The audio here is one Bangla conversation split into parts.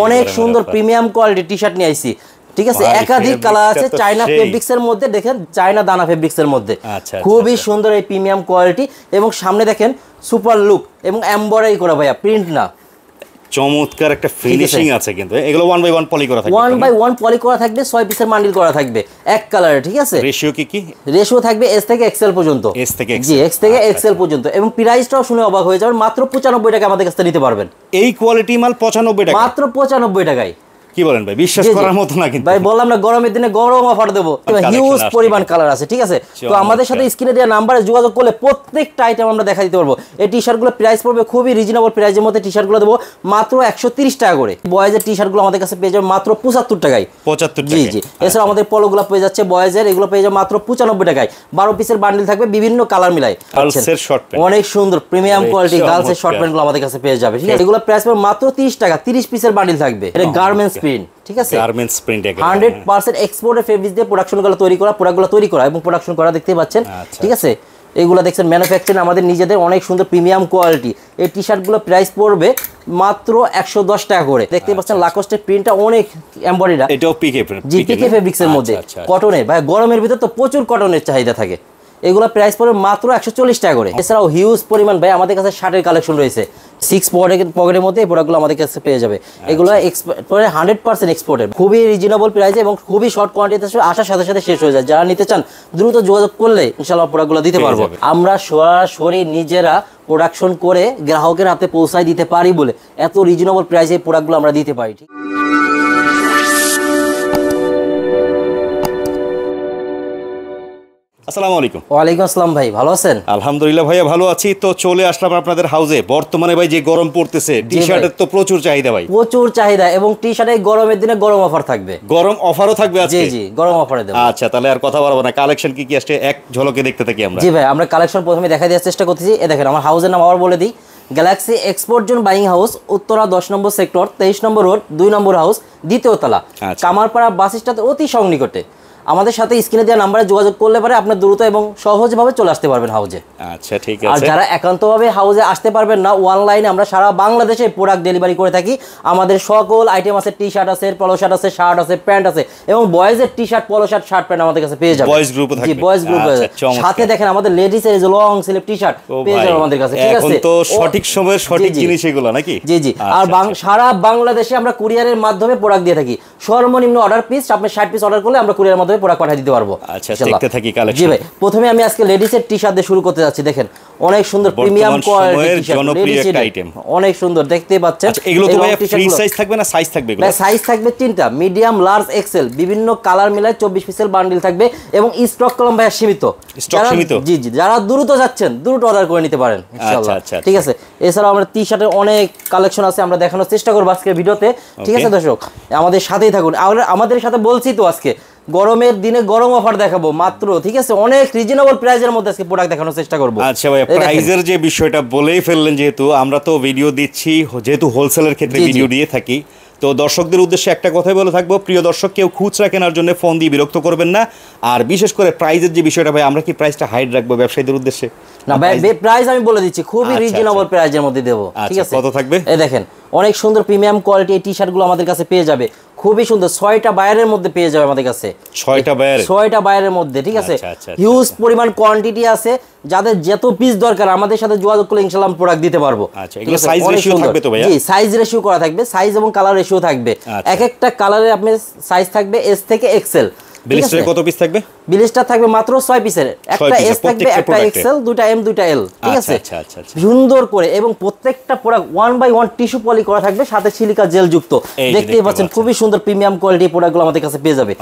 অনেক সুন্দর প্রিমিয়াম কোয়ালিটি টি-শার্ট নিয়ে আইছি। ঠিক আছে, একাধিক কালার আছে। চায়না ফেব্রিক্স এর মধ্যে দেখেন, চায়না দানা ফেব্রিক্স এর মধ্যে খুবই সুন্দর এই প্রিমিয়াম কোয়ালিটি, এবং সামনে দেখেন সুপার লুক এবং এমব্রয়ডারি করা ভাইয়া, প্রিন্ট না। চমৎকার একটা ফিনিশিং আছে, কিন্তু এগুলো 1 বাই 1 পলি করা থাকবে, 1 বাই 1 পলি করা থাকবে, 6 পিসের বান্ডিল করা থাকবে এক কালারে। ঠিক আছে, রেশিও কি রেশিও থাকবে এস থেকে এক্সেল পর্যন্ত, এস থেকে জি এক্স থেকে এক্সেল পর্যন্ত, এবং প্রাইসটাও শুনে অবাক হয়ে যাবেন, মাত্র 95 টাকা আমাদের কাছ থেকে নিতে পারবেন। এই কোয়ালিটি মাল 95 টাকা, মাত্র 95 টাকায়। কি বলেন ভাই, বিশ্বাস করার মতো না কিন্তু ভাই, বললাম না গরমের দিনে গরম অফার দেবো, হিউজ পরিমাণ কালার আছে। ঠিক আছে, তো আমাদের সাথে স্ক্রিনে দেওয়া নাম্বারে যোগাযোগ করলে প্রত্যেকটা আইটেম আমরা দেখা দিতে পারবো। এই টি শার্টগুলো প্রাইস পড়বে খুবই রিজনেবল প্রাইসের মধ্যে। টি শার্টগুলো দেবো মাত্র 130 টাকা করে। বয়েজের টি শার্টগুলো আমাদের কাছে পেয়ে যাবে মাত্র 75 টাকায়। 75 টাকা, জি জি। এছাড়া আমাদের পলোগুলো পেয়ে যাচ্ছে বয়েজের, এগুলো পেয়ে যাবে মাত্র 95 টাকায়। 12 পিসের বান্ডিল থাকবে, বিভিন্ন কালার মিলাই। গার্লসের শর্ট প্যান্ট, অনেক সুন্দর প্রিমিয়াম কোয়ালিটি গার্লসের শর্ট প্যান্টগুলো আমাদের কাছে পেয়ে যাবে। ঠিক আছে, এগুলো প্রাইস পড়বে মাত্র 30 টাকা। 30 পিসের বান্ডিল থাকবে। এটা গার্মেন্টস প্রিন্ট। ঠিক আছে, গার্মেন্টস প্রিন্ট, 100% এক্সপোর্টের ফেব্রিক দিয়ে প্রোডাকশনগুলো তৈরি করা, প্রোডাক্টগুলো তৈরি করা এবং প্রোডাকশন করা, দেখতে পাচ্ছেন। ঠিক আছে, এইগুলো দেখছেন ম্যানুফ্যাকচারিং আমাদের নিজেদের, অনেক সুন্দর প্রিমিয়াম কোয়ালিটি। এই টি শার্টগুলো প্রাইস পড়বে মাত্র 110 টাকা করে। দেখতে পাচ্ছেন লাকোস্টের প্রিন্টটা অনেক এমব্রয়ডারি, এটাও পিকে প্রিন্ট, জি পিকে ফেব্রিক্স এর মধ্যে, কটনের। ভাই গরমের ভিতর তো প্রচুর কটনের চাহিদা থাকে। এগুলো প্রাইস পড়বে মাত্র 140 টাকা করে। এছাড়াও হিউজ পরিমাণ ভাই আমাদের কাছে শার্টের কালেকশন রয়েছে। 6 পকেটের মধ্যে এই প্রোডাক্টগুলো আমাদের কাছে পেয়ে যাবে। এগুলো 100% এক্সপোর্টের, খুবই রিজনেবল প্রাইসে এবং খুবই শর্ট কোয়ান্টিটিতে আসার সাথে সাথে শেষ হয়ে যায়। যারা নিতে চান দ্রুত যোগাযোগ করলে ইনশাআল্লাহ প্রোডাক্টগুলো দিতে পারবো। আমরা সরাসরি নিজেরা প্রোডাকশন করে গ্রাহকের হাতে পৌঁছায় দিতে পারি বলে এত রিজনেবল প্রাইসে এই প্রোডাক্টগুলো আমরা দিতে পারি। ঠিক আসসালামু আলাইকুম। ওয়ালাইকুম আসসালাম ভাই, ভালো আছেন? আলহামদুলিল্লাহ ভাইয়া ভালো আছি। তো চলে আসলাম আপনাদের হাউসে। বর্তমানে ভাই যে গরম পড়তেছে, টি শার্টের তো প্রচুর চাহিদা ভাই, প্রচুর চাহিদা, এবং টি শার্টে গরমের দিনে গরম অফার থাকবে। গরম অফারও থাকবে আজকে? জি জি, গরম অফারে দেব। আচ্ছা, তাহলে আর কথা বলবো না, কালেকশন কি আসছে এক ঝলকে দেখতে থাকি আমরা। জি ভাই, আমরা কালেকশন প্রথমে দেখাই দেওয়ার চেষ্টা করতেছি। এ দেখেন, আমার হাউসের নাম আবার বলে দিই, Galaxy export zone buying house, Uttara 10 নম্বর সেক্টর, 23 নম্বর রোড, 2 নম্বর হাউস, দ্বিতীয় তলা, কামারপাড়া বাস স্ট্যান্ড অতি সংনিকটে। আমাদের সাথে স্ক্রিনে দেওয়া নাম্বারে যোগাযোগ করলে পারে আপনার দ্রুত এবং সহজভাবে চলে আসতে পারবেন হাউজে। আচ্ছা ঠিক আছে। আর যারা একান্তভাবে হাউজে আসতে পারবেন না, অনলাইনে আমরা সারা বাংলাদেশে প্রোডাক্ট ডেলিভারি করে থাকি। আমাদের সকল আইটেম আছে, টি শার্ট আছে, পলো শার্ট আছে, শার্ট আছে, প্যান্ট আছে, এবং বয়েজের T shirt, polo shirt, shirt pant আমাদের কাছে পেয়ে যাবেন। বয়েজ গ্রুপও থাকবে? জি, বয়েজ গ্রুপ। সাথে দেখেন আমাদের লেডিস এর যে লং স্লিভ টি শার্ট পেয়ে যাবেন আমাদের কাছে। ঠিক আছে, এখন তো সঠিক সময়ের সঠিক জিনিস এগুলো নাকি? জি জি। আর সারা বাংলাদেশে আমরা কুরিয়ারের মাধ্যমে প্রোডাক্ট দিয়ে থাকি। সর্বনিম্ন অর্ডার পিস আপনি 60 পিস অর্ডার করলে আমরা কুরিয়ারের মাধ্যমে প্রোডাক্ট পাঠিয়ে দিতে পারবো। আচ্ছা, দেখতে থাকি কালেকশন। জি ভাই, প্রথমে আমি আজকে লেডিস এর টি শার্ট দিয়ে শুরু করতে যাচ্ছি। দেখেন অনেক সুন্দর প্রিমিয়াম কোয়ালিটির জনপ্রিয় একটা আইটেম, অনেক সুন্দর দেখতে পাচ্ছেন। এগুলো তো ভাই ফ্রি সাইজ থাকবে না সাইজ থাকবে? এগুলো সাইজ থাকবে 3টা, মিডিয়াম, লার্জ, এক্সেল, বিভিন্ন কালার মিলাই 24 পিসের বান্ডিল থাকবে, এবং স্টক কলম ভাই সীমিত। স্টক সীমিত? জি জি, যারা দ্রুত যাচ্ছেন দ্রুত অর্ডার করে নিতে পারেন ইনশাআল্লাহ। ঠিক আছে, এছাড়াও আমরা টি শার্টের অনেক কালেকশন আছে, আমরা দেখানোর চেষ্টা করব আজকের ভিডিওতে। ঠিক আছে দর্শক, আমাদের সাথেই থাকুন। আমাদের সাথে বলছি তো আজকে গরমের দিনে গরম অফার দেখাবো মাত্র। ঠিক আছে, অনেক রিজনেবল প্রাইসের মধ্যে আজকে প্রোডাক্ট দেখানোর চেষ্টা করব। আচ্ছা ভাই, প্রাইসের যে বিষয়টা বলেই ফেললেন, যেহেতু আমরা তো ভিডিও দিচ্ছি, যেহেতু হোলসেলের ক্ষেত্রে ভিডিও দিয়ে থাকি, তো দর্শকদের উদ্দেশ্যে একটা কথাই বলে থাকবো, প্রিয় দর্শক, কেউ খুচরা কেনার জন্য ফোন দিয়ে বিরক্ত করবেন না। আর বিশেষ করে প্রাইসের যে বিষয়টা ভাই, আমরা কি প্রাইসটা হাইড রাখবো ব্যবসায়ীদের উদ্দেশ্যে? না ভাই, প্রাইস আমি বলে দিচ্ছি, খুবই রিজনেবল প্রাইসের মধ্যে দেবো। ঠিক আছে, কত থাকবে? এই দেখেন অনেক সুন্দর প্রিমিয়াম কোয়ালিটি এই টি শার্টগুলো আমাদের কাছে পেয়ে যাবে, খুবই সুন্দর। 6টা বায়ারের মধ্যে পেয়ে যাবে আমাদের কাছে। 6টা বায়ারের মধ্যে। ঠিক আছে, হিউজ পরিমাণ কোয়ান্টিটি আছে। যাদের যত পিস দরকার আমাদের সাথে যোগাযোগ করলে ইনশাআল্লাহ আমরা প্রোডাক্ট দিতে পারবো। আচ্ছা, এগুলো সাইজ রেশিও থাকবে তো ভাইয়া? জি, সাইজ রেশিও করা থাকবে, সাইজ এবং কালার রেশিও থাকবে। এক একটা কালারে আপনার সাইজ থাকবে এস থেকে এক্সেল। ব্লিস্টারে কত পিস থাকবে? ব্লিস্টার থাকবে মাত্র 6 পিসের, একটা এস থাকবে, একটা এক্সেল, দুটো এম, দুটো এল। ঠিক আছে, সুন্দর করে, এবং প্রত্যেকটা প্রোডাক্ট 1 বাই 1 টিস্যু পলি করা থাকবে, সাথে সিলিকা জেল যুক্ত। দেখতেই পাচ্ছেন খুবই সুন্দর প্রিমিয়াম কোয়ালিটি প্রোডাক্টগুলো আমাদের কাছে পেয়ে যাবে।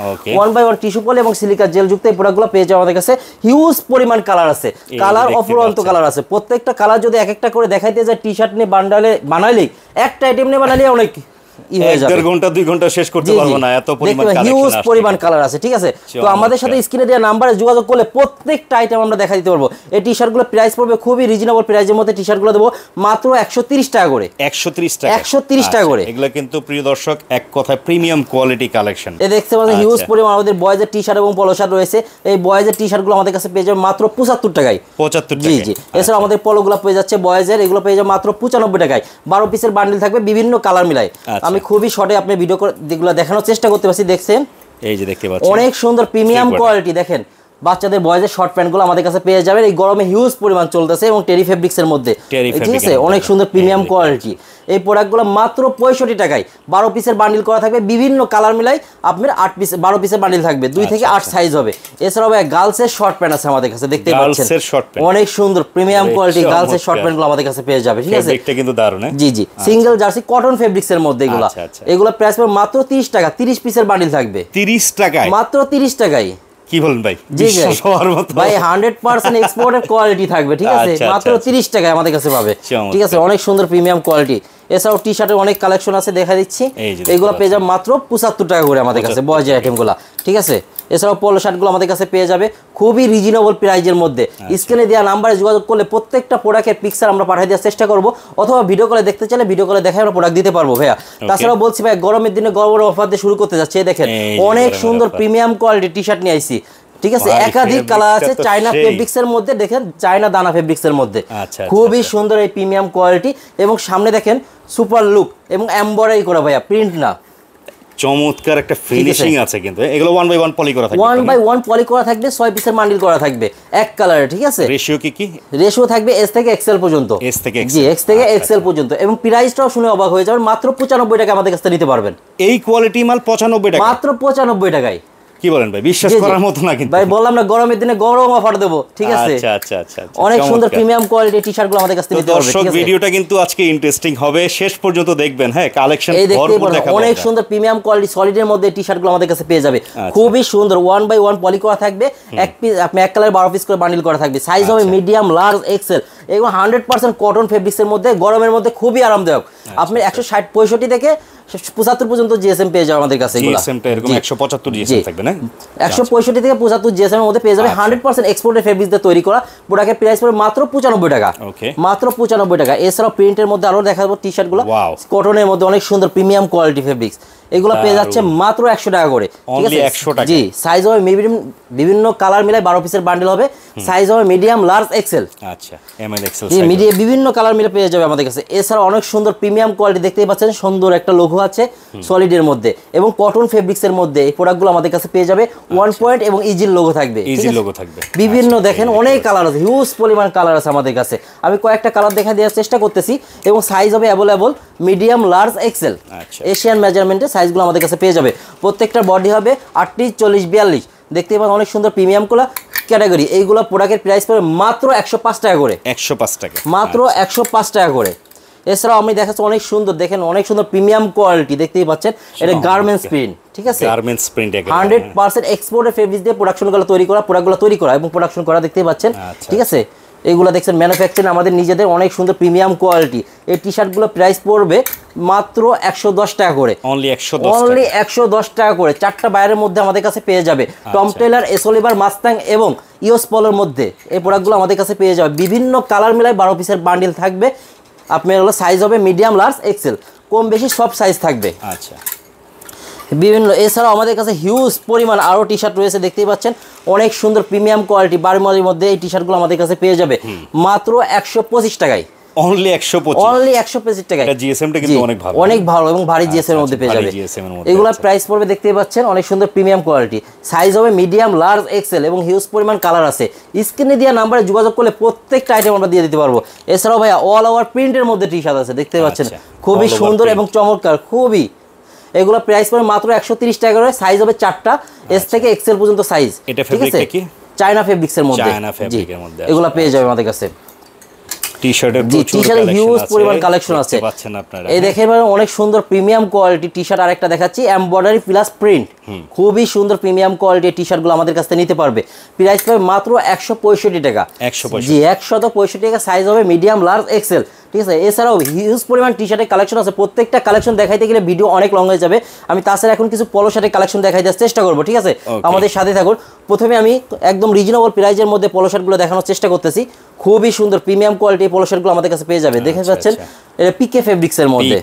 1 বাই 1 টিস্যু পলি এবং সিলিকা জেল যুক্ত এই প্রোডাক্টগুলো পেয়ে যাবে আমাদের কাছে। হিউজ পরিমাণ কালার আছে, কালার অফুরন্ত কালার আছে। প্রত্যেকটা কালার যদি এক একটা করে দেখাইতে যায়, টি শার্ট নিয়ে বানাইলেই, একটা আইটেম নিয়ে বানাইলেই অনেক ঘন্টা 2 ঘন্টা শেষ করতে পারবো না, এত পরিমাণ কালার আছে। ঠিক আছে, তো আমাদের সাথে স্ক্রিনে দেওয়া নাম্বারে যোগাযোগ করলে প্রত্যেকটা আইটেম আমরা দেখা দিতে পারবো। এই টি শার্টগুলো প্রাইস পড়বে খুবই রিজনেবল প্রাইসের মধ্যে। টি শার্টগুলো দেবো মাত্র 130 টাকা করে। 130 টাকা করে। এগুলো কিন্তু প্রিয় দর্শক এক কথায় প্রিমিয়াম কোয়ালিটি কালেকশন। এই দেখতে পাচ্ছেন হিউজ পরিমাণ আমাদের বয়েজের টি শার্ট এবং পলো শার্ট রয়েছে। এই বয়েজের টি শার্টগুলো আমাদের কাছে পেয়ে যাবে মাত্র 75 টাকায়। 75 টাকা? জি জি। এছাড়া আমাদের পলোগুলো পেয়ে যাচ্ছে বয়েজের, এগুলো পেয়ে যাবে মাত্র 95 টাকায়। 12 পিসের বান্ডিল থাকবে, বিভিন্ন কালার মিলাই। আমি খুবই শর্টে আপনি ভিডিও করে যেগুলো দেখানোর চেষ্টা করতে পারছি, দেখছেন এই যে দেখতে পাচ্ছেন অনেক সুন্দর প্রিমিয়াম কোয়ালিটি। দেখেন বাচ্চাদের বয়েজের শর্ট প্যান্টগুলো আমাদের কাছে পেয়ে যাবেন, এই গরমে হিউজ পরিমাণ চলতেছে এবং টেরি ফেব্রিক্সের মধ্যে, ঠিক আছে, অনেক সুন্দর প্রিমিয়াম কোয়ালিটি। এই প্রোডাক্টগুলো মাত্র 65 টাকায় 12 পিসের বান্ডিল করা থাকবে, বিভিন্ন কালার মিলাই আপনার 12 পিসের বান্ডিল থাকবে, 2 থেকে 8 সাইজ হবে। এছাড়াও ভাই গার্লসের শর্ট প্যান্ট আছে আমাদের কাছে, দেখতে পাচ্ছেন অনেক সুন্দর প্রিমিয়াম কোয়ালিটি গার্লসের শর্ট প্যান্টগুলো আমাদের কাছে পেয়ে যাবে, ঠিক আছে, দেখতে কিন্তু দারুণ। জি জি, সিঙ্গেল জার্সি কটন ফেব্রিক্সের মধ্যে এগুলো প্রাইস পড়বে মাত্র 30 টাকা, 30 পিসের বান্ডিল থাকবে 30 টাকায়, মাত্র 30 টাকায়। কি বলেন ভাই? ভাই 100% এক্সপোর্টেড কোয়ালিটি থাকবে, ঠিক আছে, মাত্র 30 টাকায় আমাদের কাছে পাবে, ঠিক আছে, অনেক সুন্দর প্রিমিয়াম কোয়ালিটি। এছাড়াও টি শার্টের অনেক কালেকশন আছে, দেখা দিচ্ছি, এগুলো পেয়ে যাবে মাত্র 75 টাকা করে আমাদের কাছে বয়েজের আইটেমগুলো, ঠিক আছে। এছাড়াও পোলো শার্টগুলো আমাদের কাছে পেয়ে যাবে খুবই রিজনেবল প্রাইজের মধ্যে। স্ক্রিনে দেওয়া নাম্বারে যোগাযোগ করলে প্রত্যেকটা প্রোডাক্টের পিকচার আমরা পাঠিয়ে দেওয়ার চেষ্টা করব, অথবা ভিডিও কলে দেখতে চাইলে ভিডিও কলে দেখে আমরা প্রোডাক্ট দিতে পারবো ভাইয়া। তাছাড়াও বলছি ভাই গরমের দিনে গরমের অফার দিয়ে শুরু করতে যাচ্ছে, দেখেন অনেক সুন্দর প্রিমিয়াম কোয়ালিটি টি শার্ট নিয়ে আইছি, ঠিক আছে, একাধিক কালার আছে, চায়না ফেব্রিক্স এর মধ্যে, দেখেন চায়না দানা ফেব্রিক্স এর মধ্যে, খুবই সুন্দর এই প্রিমিয়াম কোয়ালিটি। এবং সামনে দেখেন সুপার লুক এবং এমব্রয়ডারি করা ভাইয়া, প্রিন্ট না, চমৎকার একটা ফিনিশিং আছে। কিন্তু এগুলো 1 বাই 1 পলি করা থাকবে, 1 বাই 1 পলি করা থাকবে, 6 পিসের বান্ডিল করা থাকবে এক কালারে, ঠিক আছে। রেশিও কি রেশিও থাকবে এস থেকে এক্সেল পর্যন্ত, এস থেকে জি এক্স থেকে এক্সেল পর্যন্ত। এবং প্রাইসটাও শুনে অবাক হয়ে যাবেন, মাত্র 95 টাকা আমাদের কাছে নিতে পারবেন। এই কোয়ালিটি মাল 95 টাকা, মাত্র 95 টাকায়। কি বলেন ভাই? বিশ্বাস করার মতো না কিন্তু ভাই, বললাম না গরমের দিনে গরম অফার দেব, ঠিক আছে। আচ্ছা আচ্ছা, অনেক সুন্দর প্রিমিয়াম কোয়ালিটি টি-শার্টগুলো আমাদের কাছে নিতে পারবেন, ঠিক আছে। ভিডিওটা কিন্তু আজকে ইন্টারেস্টিং হবে, শেষ পর্যন্ত দেখবেন। হ্যাঁ, কালেকশন ভরপুর দেখাবো, অনেক সুন্দর প্রিমিয়াম কোয়ালিটি সলিডের মধ্যে টি-শার্টগুলো আমাদের কাছে পেয়ে যাবে, খুবই সুন্দর 1 বাই 1 পলি করা থাকবে, এক পিস আপনি এক কালার 12 পিস করে বান্ডিল করা থাকবে, সাইজ হবে মিডিয়াম, লার্জ, এক্সেল। এবং 100% কটন ফেব্রিক্সের মধ্যে, গরমের মধ্যে খুবই আরামদায়ক। আপনি 160-65 থেকে 75 পর্যন্ত জিএসএম পেয়ে যাবে আমাদের কাছে, এগুলো জিএসএম টা এরকম 175 জিএসএম থাকবে না, 165 থেকে 75 জিএসএম এর মধ্যে পেয়ে যাবে। 100% এক্সপোর্টেড ফেব্রিক্স দিয়ে তৈরি করা, প্রোডাক্টের প্রাইস পড়বে মাত্র 95 টাকা, মাত্র 95 টাকা। এছাড়াও প্রিন্টের মধ্যে আরো দেখাবো টি-শার্টগুলো কটনের মধ্যে অনেক সুন্দর প্রিমিয়াম কোয়ালিটি ফেব্রিক্স, এগুলো পেয়ে যাচ্ছে মাত্র 100 টাকা করে, ঠিক আছে, 100 টাকা। জি, সাইজ হবে বিভিন্ন কালার মিলাই 12 পিসের বান্ডেল হবে, সাইজ হবে মিডিয়াম, লার্জ, এক্সেল, আচ্ছা, এমএল, এক্সেল সাইজ, মিডিয়াম বিভিন্ন কালার মিলে পেয়ে যাবে আমাদের কাছে। এছাড়া অনেক সুন্দর প্রিমিয়াম কোয়ালিটি দেখতেই পাচ্ছেন, সুন্দর একটা লোগো আছে সলিডের মধ্যে এবং কটন ফেব্রিক্সের মধ্যে, এই প্রোডাক্টগুলো আমাদের কাছে পেয়ে যাবে 1 পয়েন্ট এবং ইজির লোগো থাকবে, ইজি লোগো থাকবে, বিভিন্ন দেখেন অনেক কালার আছে, হিউজ পরিমাণ কালার আছে আমাদের কাছে। আমি কয়েকটা কালার দেখা দেওয়ার চেষ্টা করতেছি এবং সাইজ হবে available medium, large, XL, Asian মেজারমেন্টের সাইজগুলো আমাদের কাছে পেয়ে যাবে। প্রত্যেকটা বডি হবে 38, 40, 42, দেখতে পাবেন অনেক সুন্দর প্রিমিয়াম গুলা ক্যাটাগরি। এইগুলো প্রোডাক্টের প্রাইস পড়ে মাত্র 105 টাকা করে, 105 টাকা, মাত্র 105 টাকা করে। এছাড়াও আমি দেখাচ্ছি অনেক সুন্দর, দেখেন অনেক সুন্দর প্রিমিয়াম কোয়ালিটি, দেখতেই পাচ্ছেন এটা গার্মেন্টস প্রিন্ট, ঠিক আছে, গার্মেন্টস প্রিন্ট 100% এক্সপোর্টেড ফেব্রিক দিয়ে প্রোডাকশনগুলো তৈরি করা এবং প্রোডাকশন করা, দেখতেই পাচ্ছেন, ঠিক আছে। এগুলো দেখছেন ম্যানুফ্যাকচারিং আমাদের নিজেদের, অনেক সুন্দর প্রিমিয়াম কোয়ালিটি। এই টি-শার্টগুলো প্রাইস পড়বে মাত্র 110 টাকা করে, অনলি 110 টাকা করে। 4টা বাইরের মধ্যে আমাদের কাছে পেয়ে যাবে, টম টেলার, এসোলিভার, মাস্তাং এবং ইওস পলোর মধ্যে এই প্রোডাক্টগুলো আমাদের কাছে পেয়ে যাবে। বিভিন্ন কালার মিলাই 12 পিসের বান্ডিল থাকবে, আপনার হলো সাইজ হবে মিডিয়াম, লার্জ, এক্সেল, কম বেশি সব সাইজ থাকবে, আচ্ছা, বিভিন্ন। এছাড়াও আমাদের কাছে হিউজ পরিমাণ আরও টি-শার্ট রয়েছে, দেখতেই পাচ্ছেন অনেক সুন্দর প্রিমিয়াম কোয়ালিটি বারমালির মধ্যে। এই টি-শার্টগুলো আমাদের কাছে পেয়ে যাবে মাত্র 125 টাকায়, অনলি 125 টাকায়। জিএসএমটা কিন্তু অনেক ভালো, অনেক ভালো এবং ভারী জিএসএম এর মধ্যে পেয়ে যাবে। এগুলো প্রাইস পড়বে দেখতেই পাচ্ছেন অনেক সুন্দর প্রিমিয়াম কোয়ালিটি, সাইজ হবে মিডিয়াম, লার্জ, এক্সেল এবং হিউজ পরিমাণ কালার আছে। স্ক্রিনে দেওয়া নাম্বারে যোগাযোগ করলে প্রত্যেকটা আইটেম আমরা দিয়ে দিতে পারবো। এছাড়াও ভাইয়া অল ওভার প্রিন্টের মধ্যে টি-শার্ট আছে, দেখতে পাচ্ছেন খুবই সুন্দর এবং চমৎকার, খুবই। এগুলো প্রাইস পড়ে মাত্র 130 টাকা করে, সাইজ হবে 4টা, এস থেকে এক্সেল পর্যন্ত সাইজ, ঠিক আছে, চায়না ফেব্রিক্সের মধ্যে, এগুলো পেয়ে যাবে আমাদের কাছে। টি-শার্টের হিউজ পরিমাণ কালেকশন আছে, এই দেখেন অনেক সুন্দর প্রিমিয়াম কোয়ালিটি টি-শার্ট। আরেকটা দেখাচ্ছি এমব্রয়ডারি প্লাস প্রিন্ট, খুবই সুন্দর প্রিমিয়াম কোয়ালিটি টি-শার্টগুলো আমাদের কাছে নিতে পারবে। প্রাইস পাবে মাত্র 165 টাকা, জি 165 টাকা, সাইজ হবে মিডিয়াম, লার্জ, এক্সেল, ঠিক আছে। এছাড়াও হিউজ পরিমাণ টি-শার্টের কালেকশন আছে, প্রত্যেকটা কালেকশন দেখাইতে গেলে ভিডিও অনেক লং হয়ে যাবে। আমি তাছাড়া এখন কিছু পলো শার্টের কালেকশন দেখাই দেওয়ার চেষ্টা করবো, ঠিক আছে, আমাদের সাথে থাকুন। প্রথমে আমি একদম রিজনেবল প্রাইজের মধ্যে পলো শার্টগুলো দেখানোর চেষ্টা করতেছি, খুবই সুন্দর প্রিমিয়াম কোয়ালিটি পলো শার্টগুলো আমাদের কাছে পেয়ে যাবে। দেখতে পাচ্ছেন এটা পিকে ফেব্রিক্স এর মধ্যে,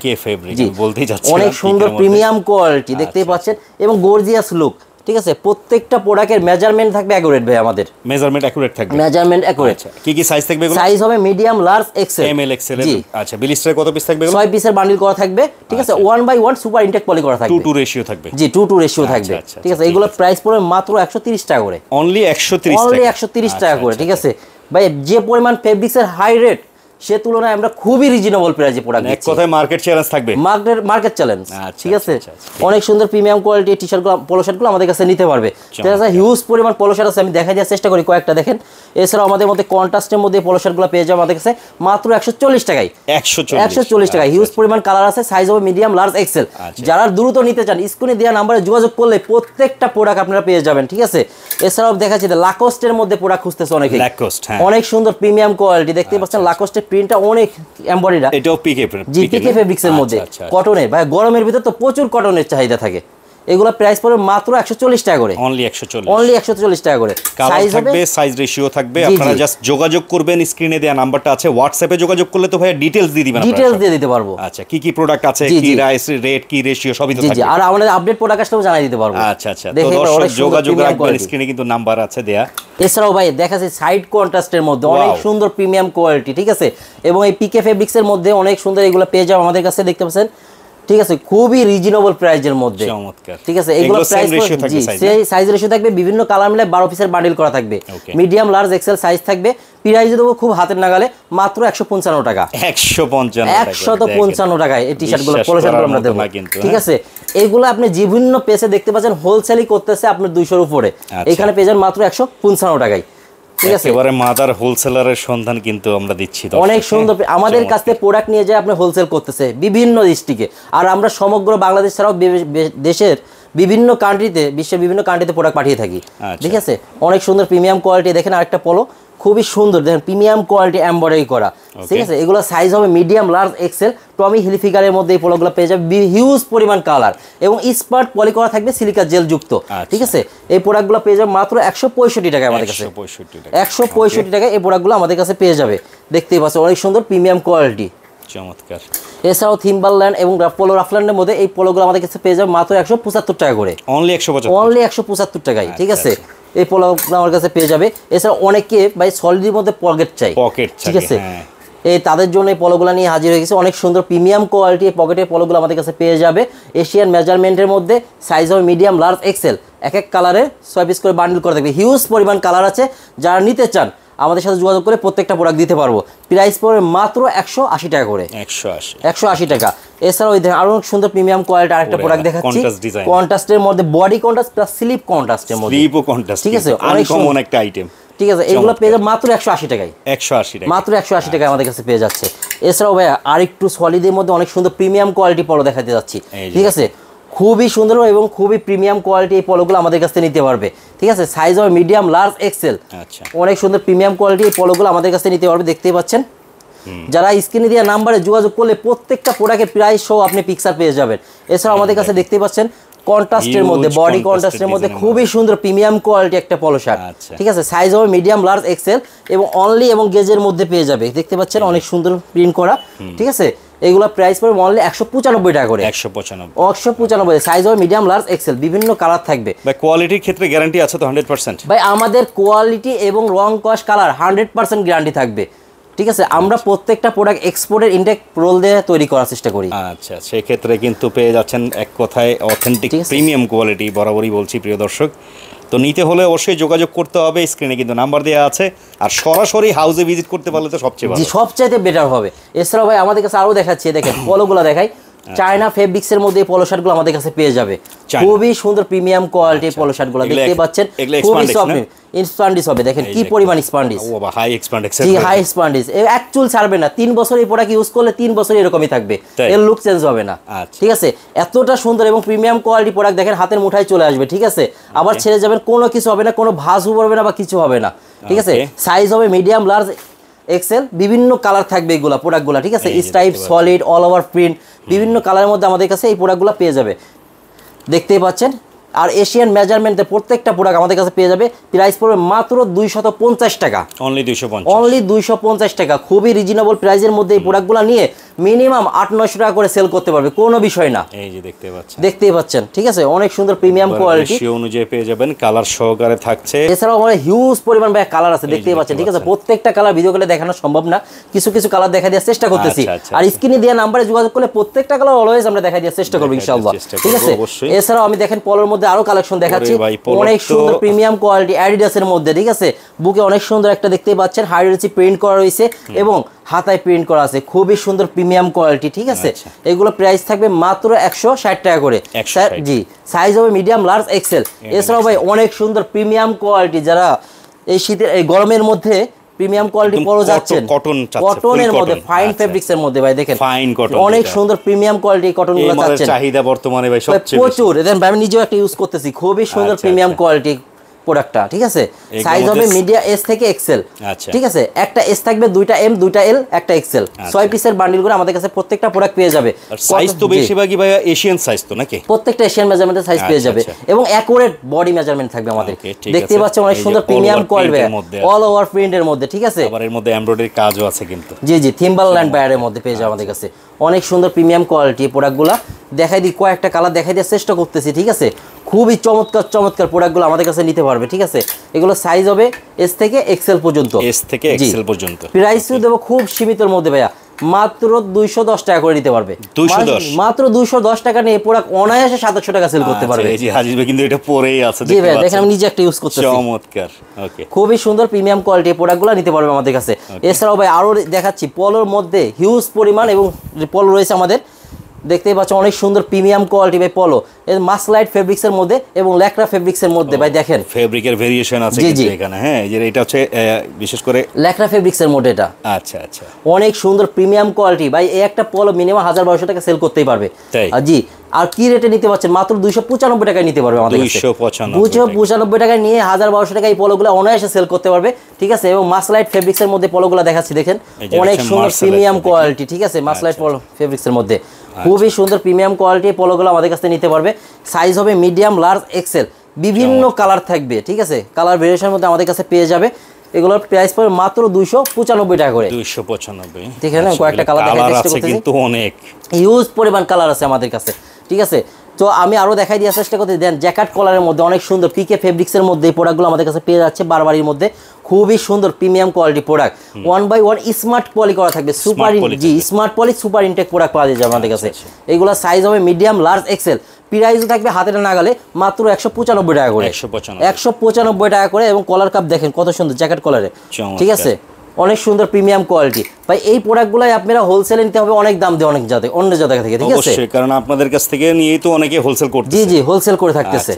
জি বলতেই যাচ্ছে, অনেক সুন্দর প্রিমিয়াম কোয়ালিটি, দেখতেই পাচ্ছেন এবং গর্জিয়াস লুক, ঠিক আছে প্রত্যেকটা প্রোডাক্টের মেজারমেন্ট থাকবে অ্যাকুরেট ভাই আমাদের মেজারমেন্ট অ্যাকুরেট থাকবে মেজারমেন্ট অ্যাকুরেট কি কি সাইজ থাকবে এগুলো সাইজ হবে medium large XL ML XL আচ্ছা ব্লিস্টারে কত পিস থাকবে এগুলো 6 পিসের বান্ডিল করা থাকবে ঠিক আছে 1/1 সুপার ইনটেক পলি করা থাকবে 2:2 রেশিও থাকবে জি 2:2 রেশিও থাকবে ঠিক আছে এগুলো প্রাইস পড়বে মাত্র 130 টাকা করে অনলি 130 টাকা অনলি 130 টাকা করে ঠিক আছে ভাই যে পরিমাণ ফেব্রিক্সের হাই রেট সে তুলনায় আমরা খুবই রিজনেবল প্রাইসে প্রোডাক্ট দিচ্ছি। এক কথায় মার্কেট চ্যালেঞ্জ থাকবে, মার্কেট চ্যালেঞ্জ, ঠিক আছে। অনেক সুন্দর প্রিমিয়াম কোয়ালিটি টি-শার্টগুলো, পোলো শার্টগুলো আমাদের কাছে নিতে পারবে। তাছাড়া হিউজ পরিমাণ পোলো শার্ট আছে, আমি দেখাই দেওয়ার চেষ্টা করি কয়েকটা দেখেন। এছাড়াও আমাদের মধ্যে কন্ট্রাস্টের মধ্যে পোলো শার্টগুলো পেয়ে যাবে আমাদের কাছে মাত্র 140 টাকায়। 140 টাকায় হিউজ পরিমাণ কালার আছে, সাইজ হবে মিডিয়াম, লার্জ, এক্সেল। যারা দ্রুত নিতে চান স্ক্রিনে দেওয়া নাম্বারে যোগাযোগ করলে প্রত্যেকটা প্রোডাক্ট আপনারা পেয়ে যাবেন, ঠিক আছে। এছাড়াও দেখাচ্ছি লাকোস্টের মধ্যে প্রোডাক্ট খুঁজতেছে অনেকে, অনেক সুন্দর প্রিমিয়াম কোয়ালিটি দেখতে পাচ্ছেন। লাকোস্টের প্রিন্টটা অনেক এমব্রয়ডারি, এটাও পিকে ফেব্রিক্সের মধ্যে কটনের, ভাই গরমের ভিতর তো প্রচুর কটনের চাহিদা থাকে। এগুলা প্রাইস পড়বে মাত্র 140 টাকা করে, অনলি 140 টাকা করে। সাইজ থাকবে, সাইজ রেশিও থাকবে। আপনারা জাস্ট যোগাযোগ করবেন, স্ক্রিনে দেয়া নাম্বারটা আছে, হোয়াটসঅ্যাপে যোগাযোগ করলে তো ভাই ডিটেইলস দিয়ে দিবেন, ডিটেইলস দিয়ে দিতে পারবো। আচ্ছা, কি কি প্রোডাক্ট আছে, কি প্রাইস, রেট, কি রেশিও সবই তো থাকবে। আর আমাদের আপডেট প্রোডাক্ট আসলেও জানাই দিতে পারবো। আচ্ছা আচ্ছা, তো দর্শক যোগাযোগ রাখবেন, স্ক্রিনে কিন্তু নাম্বার আছে দেয়া। এছাড়াও ভাই দেখাচ্ছে সাইড কন্ট্রাস্টের মধ্যে অনেক সুন্দর প্রিমিয়াম কোয়ালিটি, ঠিক আছে। এবং এই পিকে ফেব্রিক্সের মধ্যে অনেক সুন্দর এগুলো পেয়ে যাবে আমাদের কাছে, দেখতে পাচ্ছেন, ঠিক আছে। খুবই রিজনেবল প্রাইসের মধ্যে, চমৎকার, ঠিক আছে। এগুলো প্রাইস সাইজ রেশিও থাকবে, বিভিন্ন কালার মিলে 12 পিসের বান্ডিল করা থাকবে, মিডিয়াম, লার্জ, এক্সেল সাইজ থাকবে। প্রাইস দেবো খুব হাতের নাগালে, মাত্র 155 টাকা, 155 টাকায় এই টি-শার্টগুলো, পোলো শার্টগুলো আমরা দেবো, ঠিক আছে। এগুলো আপনি বিভিন্ন পেজে দেখতে পাচ্ছেন হোলসেলই করতেছে আপনার 200 এর উপরে, এখানে পেয়ে যান মাত্র 155 টাকায়, ঠিক আছে। এবারে মাদার হোলসেলারের সন্ধান কিন্তু আমরা দিচ্ছি, অনেক সুন্দর আমাদের কাছ থেকে প্রোডাক্ট নিয়ে যায় আপনি হোলসেল করতেছে বিভিন্ন ডিস্ট্রিক্টে। আর আমরা সমগ্র বাংলাদেশ ছাড়াও দেশের বিভিন্ন কান্ট্রিতে, বিশ্বের বিভিন্ন কান্ট্রিতে প্রোডাক্ট পাঠিয়ে থাকি, ঠিক আছে। অনেক সুন্দর প্রিমিয়াম কোয়ালিটি দেখেন, আরেকটা পোলো খুবই সুন্দর দেখেন, প্রিমিয়াম কোয়ালিটি এমব্রয়ডারি করা, ঠিক আছে। এগুলো সাইজ হবে মিডিয়াম, লার্জ, এক্সেল। টমি হিলফিগারের মধ্যে এই পোলোগুলো পেয়ে যাবে, হিউজ পরিমাণ কালার এবং স্পার্ট পলি করা থাকবে, সিলিকা জেল যুক্ত, ঠিক আছে। এই প্রোডাক্টগুলো পেয়ে যাবে মাত্র 165 টাকায় আমাদের কাছে, 165 টাকায় এই প্রোডাক্টগুলো আমাদের কাছে পেয়ে যাবে। দেখতেই পাচ্ছেন অনেক সুন্দর প্রিমিয়াম কোয়ালিটি, চমৎকার। এছাড়াও থিম্বারল্যান্ড এবং পোলো রাফল্যান্ডের মধ্যে এই পোলোগুলো আমাদের কাছে পেয়ে যাবে মাত্র 175 টাকা করে, অনলি 175 টাকায়, ঠিক আছে। এই পোলোগুলো আমার কাছে পেয়ে যাবে। এছাড়া অনেকে ভাই সলিডের মধ্যে পকেট চাই, ঠিক আছে, এই তাদের জন্য এই পোলোগুলো নিয়ে হাজির হয়ে গেছে। অনেক সুন্দর প্রিমিয়াম কোয়ালিটি পকেটের পোলোগুলো আমাদের কাছে পেয়ে যাবে। এশিয়ান মেজারমেন্টের মধ্যে সাইজ হবে মিডিয়াম, লার্জ, এক্সেল। এক এক কালারে 6 পিস করে বান্ডিল করে থাকবে, হিউজ পরিমাণ কালার আছে। যারা নিতে চান আমাদের সাথে যোগাযোগ করে প্রত্যেকটা প্রোডাক্ট দিতে পারবো। প্রাইস পড়বে মাত্র 180 টাকা করে, 180 টাকা। এছাড়াও আরো সুন্দর প্রিমিয়াম কোয়ালিটি আরেকটা প্রোডাক্ট দেখাচ্ছি, কন্ট্রাস্টের মধ্যে বডি কন্ট্রাস্ট প্লাস স্লিপ কন্ট্রাস্টের মধ্যে, ঠিক আছে, অনেক কমন একটা আইটেম, ঠিক আছে। এগুলো পেয়ে যাবে মাত্র 180 টাকায়, মাত্র 180 টাকায় আমাদের কাছে পেয়ে যাচ্ছে। এছাড়াও ভাই আরেকটু সলিডের মধ্যে অনেক সুন্দর প্রিমিয়াম কোয়ালিটি পলো দেখাতে যাচ্ছি, ঠিক আছে। খুবই সুন্দর এবং খুবই প্রিমিয়াম কোয়ালিটি এই পলোগুলো আমাদের কাছ থেকে নিতে পারবে, ঠিক আছে। সাইজ হবে মিডিয়াম, লার্জ, এক্সেল। অনেক সুন্দর প্রিমিয়াম কোয়ালিটি এই পলোগুলো আমাদের কাছ থেকে নিতে পারবে, দেখতেই পাচ্ছেন। যারা স্ক্রিনে দেওয়া নাম্বারে যোগাযোগ করলে প্রত্যেকটা প্রোডাক্টের প্রাইস সহ আপনি পিকচার পেয়ে যাবেন। এছাড়াও আমাদের কাছে দেখতে পাচ্ছেন কন্ট্রাস্টের মধ্যে, বডি কন্ট্রাস্টের মধ্যে খুবই সুন্দর প্রিমিয়াম কোয়ালিটি একটা পলো শার্ট, ঠিক আছে। সাইজ হবে মিডিয়াম, লার্জ, এক্সেল এবং অনলি এবং গেজের মধ্যে পেয়ে যাবে, দেখতে পাচ্ছেন অনেক সুন্দর প্রিন্ট করা, ঠিক আছে। এগুলো প্রাইস পড়বে অনলি 195 টাকা করে, 195। সাইজ হবে মিডিয়াম, লার্জ, এক্সেল, বিভিন্ন কালার থাকবে। ভাই কোয়ালিটির ক্ষেত্রে গ্যারান্টি আছে তো 100%? ভাই আমাদের কোয়ালিটি এবং রং, কস, কালার 100% গ্যারান্টি থাকবে, ঠিক আছে। আমরা প্রত্যেকটা প্রোডাক্ট এক্সপোর্টের ইনটেক রোল দিয়ে তৈরি করার চেষ্টা করি। আচ্ছা, সেই ক্ষেত্রে কিন্তু পেয়ে যাচ্ছেন এক কথায় অথেন্টিক প্রিমিয়াম কোয়ালিটি, বরাবরই বলছি প্রিয় দর্শক। তো নিতে হলে অবশ্যই যোগাযোগ করতে হবে, স্ক্রিনে কিন্তু নাম্বার দেওয়া আছে। আর সরাসরি হাউসে ভিজিট করতে পারলে তো সবচেয়ে ভালো, সবচাইতে বেটার হবে। এছাড়াও ভাই আমাদের কাছে আরো দেখাচ্ছি, দেখেন পলোগুলো দেখাই, চায়না ফেব্রিক্সের মধ্যে এই পলো শার্টগুলো আমাদের কাছে পেয়ে যাবে, খুবই সুন্দর প্রিমিয়াম কোয়ালিটি পলো শার্টগুলো দেখতে পাচ্ছেন, খুবই সফট স্পান্ডিস হবে, দেখেন কি পরিমাণ স্পান্ডিস, হাই এক্সপান্ডিস, হাই এক্সপান্ডিস। এক চুল ছাড়বে না, 3 বছর এই প্রোডাক্ট ইউজ করলে 3 বছর এরকমই থাকবে, এর লুক চেঞ্জ হবে না, ঠিক আছে। এতটা সুন্দর এবং প্রিমিয়াম কোয়ালিটি প্রোডাক্ট দেখেন হাতের মুঠায় চলে আসবে, ঠিক আছে। আবার ছেড়ে যাবেন, কোনো কিছু হবে না, কোনো ভাঁজ পড়বে না বা কিছু হবে না, ঠিক আছে। সাইজ হবে মিডিয়াম, লার্জ, এক্সেল, বিভিন্ন কালার থাকবে এগুলা প্রোডাক্টগুলো, ঠিক আছে। Stripe, solid, all over print, বিভিন্ন কালারের মধ্যে আমাদের কাছে এই প্রোডাক্টগুলো পেয়ে যাবে, দেখতেই পাচ্ছেন। আর এশিয়ান মেজারমেন্টের প্রত্যেকটা প্রোডাক্ট আমাদের কাছে পেয়ে যাবে, প্রাইস পড়বে মাত্র 250 টাকা, অনলি 250, অনলি 250 টাকা। খুবই রিজনেবল প্রাইসের মধ্যে এই প্রোডাক্টগুলো নিয়ে মিনিমাম 800-900 টাকা করে সেল করতে পারবে, কোনো বিষয় না। এই যে দেখতেই পাচ্ছেন, ঠিক আছে, অনেক সুন্দর প্রিমিয়াম কোয়ালিটি রেশিও অনুযায়ী পেয়ে যাবেন, কালার সহকারে থাকছে। এছাড়াও আমাদের হিউজ পরিমাণ ভাই কালার আছে, দেখতেই পাচ্ছেন, ঠিক আছে। প্রত্যেকটা কালার ভিডিও করে দেখানো সম্ভব না, কিছু কিছু কালার দেখা দেওয়ার চেষ্টা করতেছি, আর স্ক্রিনে দেওয়া নাম্বারে যোগাযোগ করলে প্রত্যেকটা কালার অলওয়েজ আমরা দেখা দেওয়ার চেষ্টা করব ইনশাআল্লাহ, ঠিক আছে। এছাড়াও আমি দেখেন পলোর মধ্যে আরো কালেকশন দেখাচ্ছি, অনেক সুন্দর প্রিমিয়াম কোয়ালিটি অ্যাডিডাসের মধ্যে, ঠিক আছে। বুকে অনেক সুন্দর একটা দেখতেই পাচ্ছেন হাইড্রোসি প্রিন্ট করা রয়েছে এবং হাতায় প্রিন্ট করা আছে, খুবই সুন্দর প্রিমিয়াম কোয়ালিটি, ঠিক আছে। এগুলো প্রাইস থাকবে মাত্র 160 টাকা করে, জি। সাইজ হবে মিডিয়াম, লার্জ, এক্সেল। এছাড়াও ভাই অনেক সুন্দর প্রিমিয়াম কোয়ালিটি, যারা এই শীতের এই গরমের মধ্যে প্রিমিয়াম কোয়ালিটি পলো যাচ্ছেন, কটনের মধ্যে ফাইন ফেব্রিক্স এর মধ্যে ভাই দেখেন, ফাইন কটন, অনেক সুন্দর প্রিমিয়াম কোয়ালিটি কটন গুলো যাচ্ছেন, চাহিদা বর্তমানে ভাই সবচেয়ে প্রচুর। দেখেন ভাই আমি নিজেও একটা ইউজ করতেছি, খুবই সুন্দর প্রিমিয়াম কোয়ালিটি প্রোডাক্টটা, ঠিক আছে। সাইজ হবে মিডিয়া এস থেকে এক্সেল, ঠিক আছে। একটা এস থাকবে, দুইটা এম, দুইটা এল, একটা এক্সেল, 6 পিসের বান্ডিল করে আমাদের কাছে প্রত্যেকটা প্রোডাক্ট পেয়ে যাবে। সাইজ তো বেশিরভাগই ভাই এশিয়ান সাইজ তো নাকি, প্রত্যেকটা এশিয়ান মেজারমেন্টের সাইজ পেয়ে যাবে এবং অ্যাকুরেট বডি মেজারমেন্ট থাকবে আমাদের, দেখতে পাচ্ছেন অনেক সুন্দর প্রিমিয়াম কোয়ালিটি অল ওভার প্রিন্টের মধ্যে, ঠিক আছে। আবার এর মধ্যে এমব্রয়ডারি কাজও আছে কিন্তু, জি জি, থিম্বারল্যান্ড ব্র্যান্ডের মধ্যে পেয়ে যাবে আমাদের কাছে, অনেক সুন্দর প্রিমিয়াম কোয়ালিটি প্রোডাক্টগুলো। দেখাই দিই কয়েকটা কালার দেখাই দেওয়ার চেষ্টা করতেছি, ঠিক আছে। খুবই চমৎকার চমৎকার প্রোডাক্টগুলো আমাদের কাছে নিতে পারবে, ঠিক আছে। এগুলো সাইজ হবে এস থেকে এক্সেল পর্যন্ত, প্রাইসও দেবো খুব সীমিতর মধ্যে ভাইয়া, মাত্র 210 টাকা করে নিতে পারবে, মাত্র 210 টাকা নিয়ে প্রোডাক্ট অনায়াসে 2700 টাকা সেল করতে পারবে। এই যে হাজির ভাই কিন্তু এটা পরেই আছে, জি ভাই দেখেন আমি নিজে একটা ইউজ করতেছি, চমৎকার। ওকে, খুবই সুন্দর প্রিমিয়াম কোয়ালিটি প্রোডাক্টগুলো নিতে পারবে আমাদের কাছে। এছাড়াও ভাই আরো দেখাচ্ছি, পলোর মধ্যে হিউজ পরিমাণ এবং পলো রয়েছে আমাদের, দেখতেই পাচ্ছ অনেক সুন্দর প্রিমিয়াম কোয়ালিটি ভাই পলো, এর মাসলাইট ফেব্রিক্স এর মধ্যে এবং ল্যাকড়া ফেব্রিক্স এর মধ্যে ভাই দেখেন ফেব্রিকের ভেরিয়েশন আছে কিন্তু এখানে, হ্যাঁ যে এটা হচ্ছে বিশেষ করে ল্যাকড়া ফেব্রিক্স এর মধ্যে, এটা আচ্ছা আচ্ছা অনেক সুন্দর প্রিমিয়াম কোয়ালিটি ভাই। এই একটা পলো মিনিমাম 1200 টাকা সেল করতেই পারবে, জি। আর কি রেটে নিতে পারছেন, মাত্র 295 টাকায় নিতে পারবে আমাদের কাছে, 295 টাকায় নিয়ে 1200 টাকায় এই পলোগুলো অনায়াসে সেল করতে পারবে, ঠিক আছে। এবং মাসলাইট ফেব্রিক্স এর মধ্যে পলোগুলো দেখাচ্ছি দেখেন, অনেক সুন্দর প্রিমিয়াম কোয়ালিটি, ঠিক আছে। মাসলাইট পলো ফেব্রিক্স এর মধ্যে খুবই সুন্দর প্রিমিয়াম কোয়ালিটি পলোগুলো আমাদের কাছে নিতে পারবে। সাইজ হবে মিডিয়াম, লার্জ, এক্সেল, বিভিন্ন কালার থাকবে, ঠিক আছে। কালার ভেরিয়েশনের মধ্যে আমাদের কাছে পেয়ে যাবে। এগুলোর প্রাইস পড়বে মাত্র 295 টাকা করে, 295। ঠিক আছে, কয়েকটা কালার দেখাই চেষ্টা করতেছি, কিন্তু অনেক হিউজ পরিমাণ কালার আছে আমাদের কাছে, ঠিক আছে। তো আমি আরো দেখাই দেওয়ার চেষ্টা করতে দেন, জ্যাকেট কলারের মধ্যে অনেক সুন্দর পিকে ফেব্রিক্স এর মধ্যে এই প্রোডাক্টগুলো আমাদের কাছে পেয়ে যাচ্ছে, বারবারির মধ্যে খুবই সুন্দর premium quality product, 1/1 smart poly করা থাকবে, সুপার জি স্মার্ট পলি সুপার ইনটেক প্রোডাক্ট পাওয়া যাবে আমাদের কাছে। এগুলো সাইজ হবে মিডিয়াম, লার্জ, এক্সেল, প্রাইসও থাকবে হাতের নাগালে মাত্র 195 টাকা করে, 195 টাকা করে। এবং কলার কাপ দেখেন কত সুন্দর জ্যাকেট কলারে, ঠিক আছে, অনেক সুন্দর প্রিমিয়াম কোয়ালিটি ভাই। এই প্রোডাক্টগুলাই আপনারা হোলসেলে নিতে হবে অনেক দাম দিয়ে, অন্য জায়গা থেকে, ঠিক আছে, অবশ্যই, কারণ আপনাদের কাছ থেকে নিয়েই তো অনেকে হোলসেল করতেছে, জি জি হোলসেল করে থাকতেছে।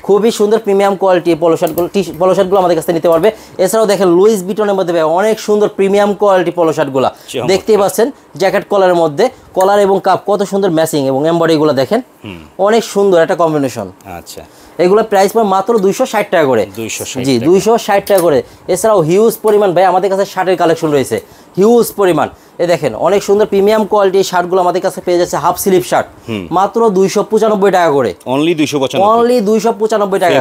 খুবই সুন্দর প্রিমিয়াম কোয়ালিটি পলো শার্টগুলো আমাদের কাছ থেকে নিতে পারবে। এছাড়াও দেখেন লুইস ভিটনের মধ্যে অনেক সুন্দর প্রিমিয়াম কোয়ালিটি পলো শার্টগুলো দেখতেই পাচ্ছেন, জ্যাকেট কলারের মধ্যে কলার এবং কাপ কত সুন্দর ম্যাচিং এবং এমব্রয়ডারিগুলো দেখেন, অনেক সুন্দর একটা কম্বিনেশন। আচ্ছা, এগুলো প্রাইস পড়ে মাত্র 260 টাকা করে, জি 260 টাকা করে। এছাড়াও হিউজ পরিমাণ ভাই আমাদের কাছে শার্টের কালেকশন রয়েছে, হিউজ পরিমাণ। এ দেখেন অনেক সুন্দর প্রিমিয়াম কোয়ালিটির শার্টগুলো আমাদের কাছে পেয়ে যাচ্ছে, হাফ স্লিভ শার্ট মাত্র 295 টাকা করে, অনলি 295 টাকা।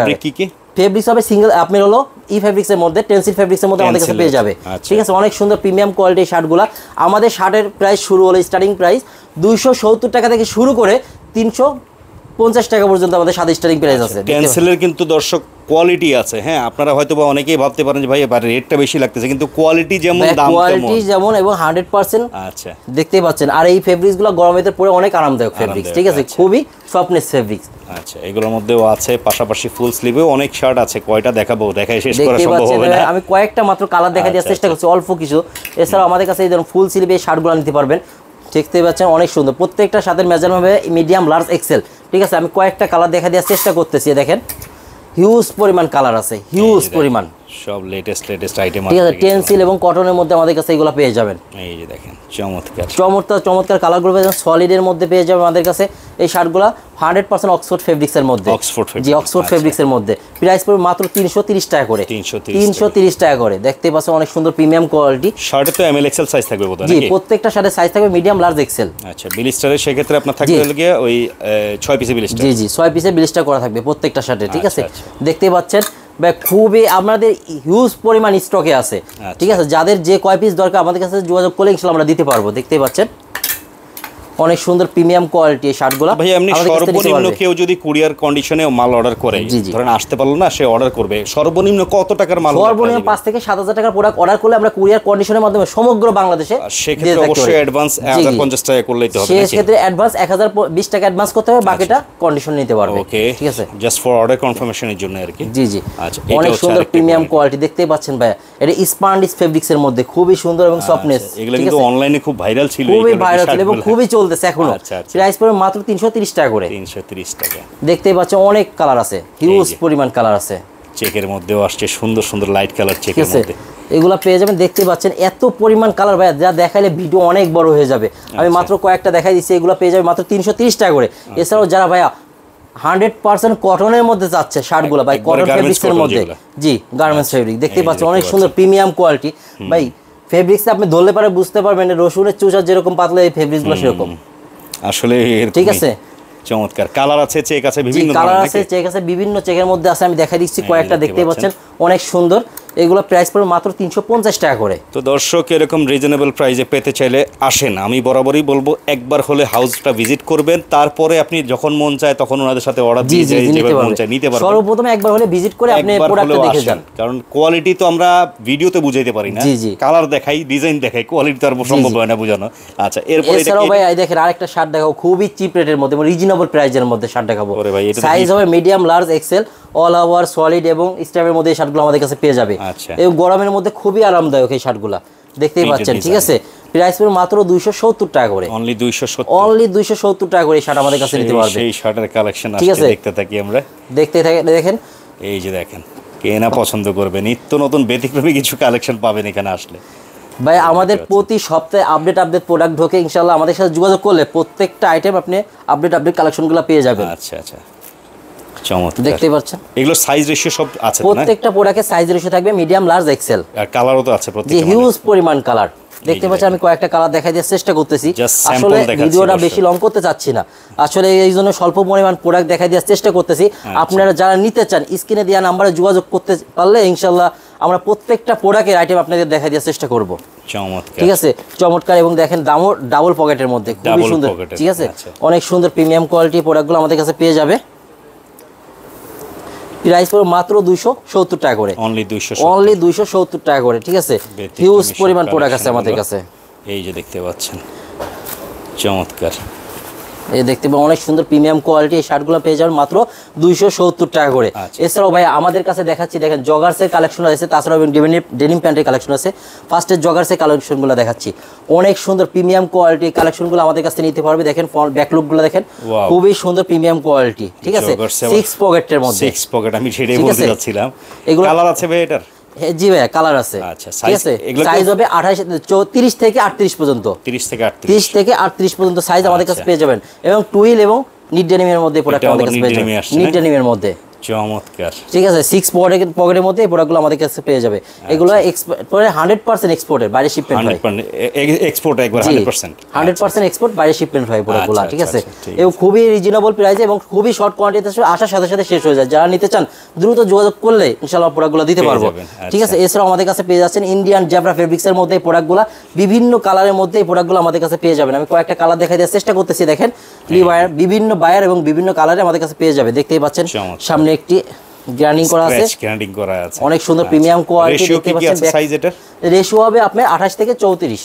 ফেব্রিক্স হবে সিঙ্গেল, আপনার হলো ই ফেব্রিক্স এর মধ্যে, টেন্সিল ফেব্রিক্স এর মধ্যে আমাদের কাছে পেয়ে যাবে, ঠিক আছে। অনেক সুন্দর প্রিমিয়াম কোয়ালিটির শার্টগুলো আমাদের শার্টের প্রাইস শুরু হলো, স্টার্টিং প্রাইস 270 টাকা থেকে শুরু করে 350 টাকা পর্যন্ত আমাদের সাথে স্টার্টিং প্রাইস আছে। টেন্সিলের কিন্তু দর্শক কোয়ালিটি আছে, হ্যাঁ আপনারা হয়তো বা অনেকেই ভাবতে পারেন যে ভাই এবার রেটটা বেশি লাগতেছে, কিন্তু কোয়ালিটি যেমন দাম কোয়ালিটি যেমন এবং 100%, আচ্ছা দেখতেই পাচ্ছেন। আর এই ফেব্রিক্সগুলো গরমেতে পরে অনেক আরামদায়ক ফেব্রিক্স, ঠিক আছে, খুবই সফটনেস ফেব্রিক্স। আচ্ছা, এগুলোর মধ্যেও আছে, পাশাপাশি ফুল স্লিভেও অনেক শার্ট আছে, কয়টা দেখাবো, দেখাই শেষ করা সম্ভব হবে না। আমি কয়েকটা মাত্র কালার দেখা দেওয়ার চেষ্টা করছি, অল্প কিছু। এছাড়াও আমাদের কাছে এই ধরুন ফুল স্লিভে এই শার্টগুলো নিতে পারবেন, দেখতে পাচ্ছেন অনেক সুন্দর, প্রত্যেকটা সাথে মেজারমেন্ট হবে মিডিয়াম, লার্জ, এক্সেল, ঠিক আছে। আমি কয়েকটা কালার দেখা দেওয়ার চেষ্টা করতেছি, দেখেন হিউজ পরিমাণ কালার আছে, হিউজ পরিমাণ। সব লেটেস্ট আইটেম আছে, ঠিক আছে। টেনসিল এবং কটনের মধ্যে আমাদের কাছে এগুলো পেয়ে যাবেন। এই যে দেখেন চমৎকার চমৎকার কালারগুলো পেয়ে যাবেন, সলিডের মধ্যে পেয়ে যাবেন আমাদের কাছে এই শার্টগুলো 100% অক্সফোর্ড ফেব্রিক্সের মধ্যে। জি, অক্সফোর্ড ফেব্রিক্সের মধ্যে। প্রাইস পড়বে মাত্র 330 টাকা করে। 330 টাকা করে। দেখতে পাচ্ছেন অনেক সুন্দর প্রিমিয়াম কোয়ালিটি। শার্টে তো এমএল এক্সেল সাইজ থাকবে বোধহয় নাকি? জি, প্রত্যেকটা শার্টের সাইজ থাকবে মিডিয়াম, লার্জ, এক্সেল। আচ্ছা, বিলিস্টারের সেক্ষেত্রে আপনার থাকবে গিয়ে ওই 6 পিসে বিলিস্টার। জি 6 পিসে বিলিস্টার করা থাকবে প্রত্যেকটা শার্টে, ঠিক আছে। দেখতে পাচ্ছেন ভাই খুবই আমাদের হিউজ পরিমাণ স্টকে আছে, ঠিক আছে। যাদের যে কয় পিস দরকার আমাদের কাছে যোগাযোগ করলে ইনশাআল্লাহ আমরা দিতে পারবো। দেখতেই পাচ্ছেন অনেক সুন্দর প্রিমিয়াম কোয়ালিটি এই শার্টগুলো। ভাই এমনি সর্বনিম্ন কেউ যদি কুরিয়ার কন্ডিশনে মাল অর্ডার করে, ধরেন আসতে পারলো না, সে অর্ডার করবে, সর্বনিম্ন কত টাকার মাল? সর্বনিম্ন 5 থেকে 7000 টাকার প্রোডাক্ট অর্ডার করলে আমরা কুরিয়ার কন্ডিশনের মাধ্যমে সমগ্র বাংলাদেশে সেক্ষেত্রে অবশ্যই অ্যাডভান্স 1050 টাকা করলেই তো হবে। সেক্ষেত্রে অ্যাডভান্স 1020 টাকা অ্যাডভান্স করতে হবে, বাকিটা কন্ডিশন নিতে পারবে। ওকে, ঠিক আছে, জাস্ট ফর অর্ডার কনফার্মেশনের জন্য আর কি। জি আচ্ছা, অনেক সুন্দর প্রিমিয়াম কোয়ালিটি দেখতেই পাচ্ছেন ভাই। এটা স্পান্ডিস ফেব্রিক্স এর মধ্যে খুবই সুন্দর এবং সফটনেস। এগুলো কিন্তু অনলাইনে খুব ভাইরাল ছিল, খুবই ভাইরাল ছিল এবং খুবই চলতেছে এখনো। প্রাইস পড়বে মাত্র 330 টাকা করে। 330 টাকা। দেখতেই পাচ্ছেন অনেক কালার আছে, হিউজ পরিমাণ কালার আছে। চেকের মধ্যেও আসছে সুন্দর লাইট কালার চেকের মধ্যে। এগুলা পেয়ে যাবেন। দেখতে পাচ্ছেন এত পরিমাণ কালার ভাই, যা দেখাইলে ভিডিও অনেক বড় হয়ে যাবে। আমি মাত্র কয়েকটা দেখাই দিচ্ছি। এগুলো পেয়ে যাবে মাত্র 330 টাকা করে। এছাড়াও যারা ভাইয়া 100% কটনের মধ্যে যাচ্ছে শার্টগুলো ভাই, কটন ফেব্রিক্সের মধ্যে, জি গার্মেন্টস ফেব্রিক। দেখতে পাচ্ছেন অনেক সুন্দর প্রিমিয়াম কোয়ালিটি ভাই। ফেব্রিক্স আপনি ধরলে পারে বুঝতে পারবেন রসুনের চুষা যেরকম পাতলা, এই ফেব্রিক্সগুলো সেরকম আসলে। ঠিক আছে, চমৎকার কালার আছে, চেক আছে, বিভিন্ন কালার আছে, চেক আছে, বিভিন্ন চেকের মধ্যে আছে। আমি দেখাই দিচ্ছি কয়েকটা, দেখতেই পাচ্ছেন অনেক সুন্দর। এগুলো প্রাইস পড়বে মাত্র 350 টাকা করে। তো দর্শক এরকম রিজনেবল প্রাইসে পেতে চাইলে আসেন, আমি বরাবরই বলবো একবার হলে হাউসটা ভিজিট করবেন, তারপরে আপনি যখন মন চায় তখন ওনাদের সাথে অর্ডার দিয়ে যেভাবে মন চায় নিতে পারবেন। সর্বপ্রথম একবার হলে ভিজিট করে আপনি প্রোডাক্টটা দেখে যান, কারণ কোয়ালিটি তো আমরা ভিডিওতে বুঝাইতে পারি না। কালার দেখাই, ডিজাইন দেখাই, কোয়ালিটি তো আর সম্ভব হয় না বোঝানো। আচ্ছা, এরপরে এছাড়াও ভাই দেখেন আরেকটা শার্ট দেখাবো খুবই চিপ রেটের মধ্যে, রিজনেবল প্রাইসের মধ্যে শার্ট দেখাবো। সাইজ হবে medium, large, XL, all over solid এবং স্ট্যাপের মধ্যে এই শার্টগুলো আমাদের কাছে পেয়ে যাবে। এবং গরমের মধ্যে খুবই আরামদায়ক এই শার্টগুলো, দেখতেই পাচ্ছেন। ঠিক আছে, প্রাইস পড়বে মাত্র 270 টাকা করে। অনলি 270 টাকা করে এই শার্ট আমাদের কাছে নিতে পারবে। সেই শার্টের কালেকশন আছে, দেখতে থাকি আমরা, দেখেন। এই যে দেখেন, কে না পছন্দ করবে, নিত্য নতুন ব্যতিক্রমী কিছু কালেকশন পাবেন এখানে আসলে ভাই। আমাদের প্রতি সপ্তাহে আপডেট প্রোডাক্ট ঢোকে, ইনশাআল্লাহ আমাদের সাথে যোগাযোগ করলে প্রত্যেকটা আইটেম আপনি আপডেট কালেকশনগুলো পেয়ে যাবেন। আচ্ছা, চমৎকার। দেখতে পাচ্ছেন এগুলো সাইজ রেশিও সব আছে, প্রত্যেকটা প্রোডাক্টের সাইজ রেশিও থাকবে মিডিয়াম, লার্জ, এক্সেল, আর কালারও তো আছে প্রত্যেকটা, হিউজ পরিমাণ কালার। দেখতে পাচ্ছেন আমি কয়েকটা কালার দেখাই দেওয়ার চেষ্টা করতেছি। আসলে ভিডিওটা বেশি লং করতে চাচ্ছি না, আসলে এই জন্য স্বল্প পরিমাণ প্রোডাক্ট দেখাই দেওয়ার চেষ্টা করতেছি। আপনারা যারা নিতে চান স্ক্রিনে দেওয়া নাম্বারে যোগাযোগ করতে পারলে ইনশাআল্লাহ আমরা প্রত্যেকটা প্রোডাক্টের আইটেম আপনাদের দেখাই দেওয়ার চেষ্টা করব। চমৎকার, ঠিক আছে, চমৎকার। এবং দেখেন ডাবল পকেটের মধ্যে খুবই সুন্দর, ঠিক আছে, অনেক সুন্দর প্রিমিয়াম কোয়ালিটি প্রোডাক্টগুলো আমাদের কাছে পেয়ে যাবে। প্রাইস পড়বে মাত্র 270 টাকা করে। অনলি 270 টাকা করে, ঠিক আছে। হিউজ পরিমাণ প্রোডাক্ট আছে আমাদের কাছে। এই যে দেখতে পাচ্ছেন চমৎকার, এই দেখতে পাবেন অনেক সুন্দর প্রিমিয়াম কোয়ালিটি এই শার্টগুলো পেয়ে যাবেন মাত্র 270 টাকা করে। এছাড়াও ভাই আমাদের কাছে দেখাচ্ছি, দেখেন জগার্সের কালেকশন আছে, তাছাড়াও ডেনিম প্যান্টের কালেকশন আছে। ফার্স্টে জগার্সের কালেকশনগুলো দেখাচ্ছি, অনেক সুন্দর প্রিমিয়াম কোয়ালিটি কালেকশনগুলো আমাদের কাছে নিতে পারবে। দেখেন ব্যাকলুকগুলো দেখেন, খুবই সুন্দর প্রিমিয়াম কোয়ালিটি, ঠিক আছে। 6 পকেটের মধ্যে, 6 পকেট, আমি সেটাই বলতে যাচ্ছিলাম। এগুলো কালার আছে ভাই এটার? জি ভাই, কালার আছে। আচ্ছা, ঠিক আছে, সাইজ হবে 30 থেকে 38 পর্যন্ত। 30 থেকে 38 পর্যন্ত সাইজ আমাদের কাছে পেয়ে যাবেন। এবং টুইল এবং নিট ডেনিমের মধ্যে প্রোডাক্ট আমাদের কাছে পেয়ে যাবেন, নিট ডেনিমের মধ্যে। চমৎকার, ঠিক আছে। 6 পকেটের মধ্যে এই প্রোডাক্টগুলো আমাদের কাছে পেয়ে যাবে। এগুলো 100% এক্সপোর্টের, বাইরে শিপমেন্ট হয়। এক্সপোর্ট একবার 100% এক্সপোর্ট, বাইরে শিপমেন্ট হয় প্রোডাক্টগুলো, ঠিক আছে। এবং খুবই রিজনেবল প্রাইসে এবং খুবই শর্ট কোয়ান্টিটিতে আসার সাথে সাথে শেষ হয়ে যায়। যারা নিতে চান দ্রুত যোগাযোগ করলে ইনশাআল্লাহ প্রোডাক্টগুলো দিতে পারবো, ঠিক আছে। এছাড়াও আমাদের কাছে পেয়ে যাচ্ছেন ইন্ডিয়ান জেব্রা ফেব্রিক্সের মধ্যে এই প্রোডাক্টগুলো, বিভিন্ন কালারের মধ্যে এই প্রোডাক্টগুলো আমাদের কাছে পেয়ে যাবেন। আমি কয়েকটা কালার দেখাই দেওয়ার চেষ্টা করতেছি। দেখেন বিভিন্ন বায়ার এবং বিভিন্ন কালারে আমাদের কাছে পেয়ে যাবে। দেখতেই পাচ্ছেন সামনে একটি গ্রাইন্ডিং করা আছে, অনেক সুন্দর প্রিমিয়াম কোয়ালিটি। দেখতে পাচ্ছেন সাইজ এটার রেশিও হবে আপনার 28 থেকে 34।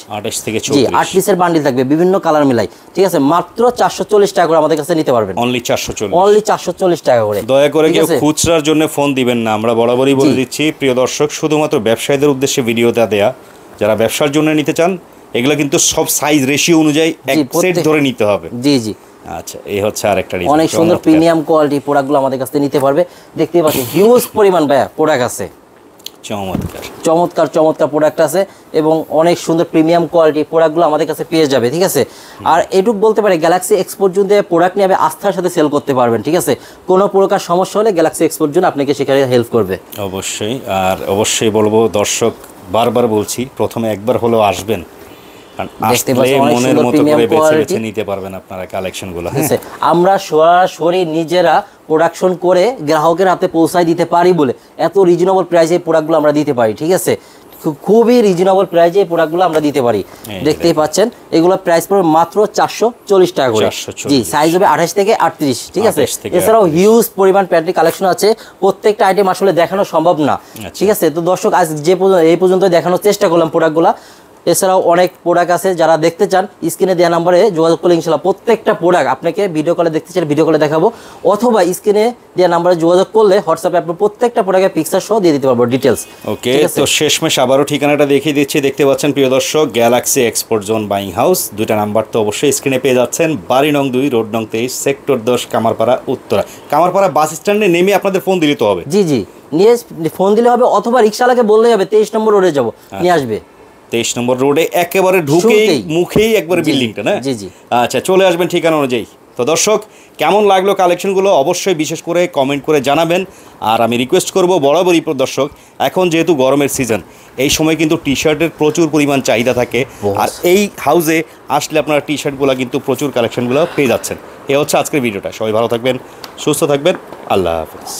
জি, 8 পিসের বান্ডিল থাকবে বিভিন্ন কালার মিলাই, ঠিক আছে। মাত্র 440 টাকা করে আমাদের কাছে নিতে পারবেন। অনলি 440 টাকা করে। দয়া করে কেউ খুচরার জন্য ফোন দিবেন না, আমরা বরাবরই বলে দিচ্ছি প্রিয় দর্শক, শুধুমাত্র ব্যবসায়ীদের উদ্দেশ্যে ভিডিওটা দেয়া। যারা ব্যবসার জন্য নিতে চান এগুলো কিন্তু সব সাইজ রেশিও অনুযায়ী এক সেট ধরে নিতে হবে। জি। আচ্ছা, এই হচ্ছে আরেকটা অনেক সুন্দর প্রিমিয়াম কোয়ালিটি প্রোডাক্টগুলো আমাদের কাছে নিতে পারবে। দেখতে পাচ্ছেন হিউজ পরিমাণ ভাইয়া প্রোডাক্ট আছে। চমৎকার চমৎকার চমৎকার প্রোডাক্ট আছে এবং অনেক সুন্দর প্রিমিয়াম কোয়ালিটি প্রোডাক্টগুলো আমাদের কাছে পেয়ে যাবে, ঠিক আছে। আর এটুক বলতে পারে গ্যালাক্সি এক্সপোর্ট জোন দিয়ে প্রোডাক্ট নিয়ে আস্থার সাথে সেল করতে পারবেন, ঠিক আছে। কোনো প্রকার সমস্যা হলে গ্যালাক্সি এক্সপোর্ট জোন আপনাকে সেখানে হেল্প করবে অবশ্যই। আর অবশ্যই বলবো দর্শক, বারবার বলছি, প্রথমে একবার হলেও আসবেন, মনের মতো করে বেছে বেছে নিতে পারবেন আপনারা কালেকশনগুলো। আমরা সরাসরি নিজেরা প্রোডাকশন করে গ্রাহকের হাতে পৌঁছায় দিতে পারি বলে এত রিজনেবল প্রাইসে প্রোডাক্টগুলো আমরা দিতে পারি, ঠিক আছে। খুবই রিজনেবল প্রাইসে এই প্রোডাক্টগুলো আমরা দিতে পারি। দেখতেই পাচ্ছেন এগুলো প্রাইস পড়বে মাত্র 440 টাকা করে। জি, সাইজ হবে 28 থেকে 38, ঠিক আছে। এছাড়াও হিউজ পরিমাণ প্যান্ট্রি কালেকশন আছে, প্রত্যেকটা আইটেম আসলে দেখানো সম্ভব না, ঠিক আছে। তো দর্শক আজ এই পর্যন্ত দেখানোর চেষ্টা করলাম প্রোডাক্টগুলো। এছাড়াও অনেক প্রোডাক্ট আছে, যারা দেখতে চান স্ক্রিনে দেওয়া নাম্বারে যোগাযোগ করলে ইনশাআল্লাহ প্রত্যেকটা প্রোডাক্ট আপনাকে ভিডিও কলে দেখতে চান ভিডিও কলে দেখাবো, অথবা স্ক্রিনে দেওয়া নাম্বারে যোগাযোগ করলে হোয়াটসঅ্যাপে আপনি প্রত্যেকটা প্রোডাক্টের পিকচার সহ দিয়ে দিতে পারবো ডিটেলস। ওকে, তো শেষমেশ আবারও ঠিকানাটা দেখিয়ে দিচ্ছি। দেখতে পাচ্ছেন প্রিয় দর্শক, Galaxy export zone buying house, দুইটা নাম্বার তো অবশ্যই স্ক্রিনে পেয়ে যাচ্ছেন। বাড়ি নং 2, রোড নং 23, সেক্টর 10, কামারপাড়া উত্তরা। কামারপাড়া বাস স্ট্যান্ডে নেমে আপনাদের ফোন দিলে তো হবে? জি জি, নিয়ে ফোন দিলে হবে, অথবা রিক্সাওয়ালাকে বললেই হবে 23 নম্বর রোডে যাবো, নিয়ে আসবে। 23 নম্বর রোডে একেবারে ঢুকেই মুখেই একবারে বিল্ডিংটা, না? জি জি। আচ্ছা, চলে আসবেন ঠিকানা অনুযায়ী। তো দর্শক, কেমন লাগলো কালেকশনগুলো অবশ্যই বিশেষ করে কমেন্ট করে জানাবেন। আর আমি রিকোয়েস্ট করব বরাবরই দর্শক, এখন যেহেতু গরমের সিজন, এই সময় কিন্তু টি শার্টের প্রচুর পরিমাণ চাহিদা থাকে, আর এই হাউসে আসলে আপনারা টি শার্টগুলো কিন্তু প্রচুর কালেকশনগুলো পেয়ে যাচ্ছেন। এ হচ্ছে আজকের ভিডিওটা। সবাই ভালো থাকবেন, সুস্থ থাকবেন, আল্লাহ হাফেজ।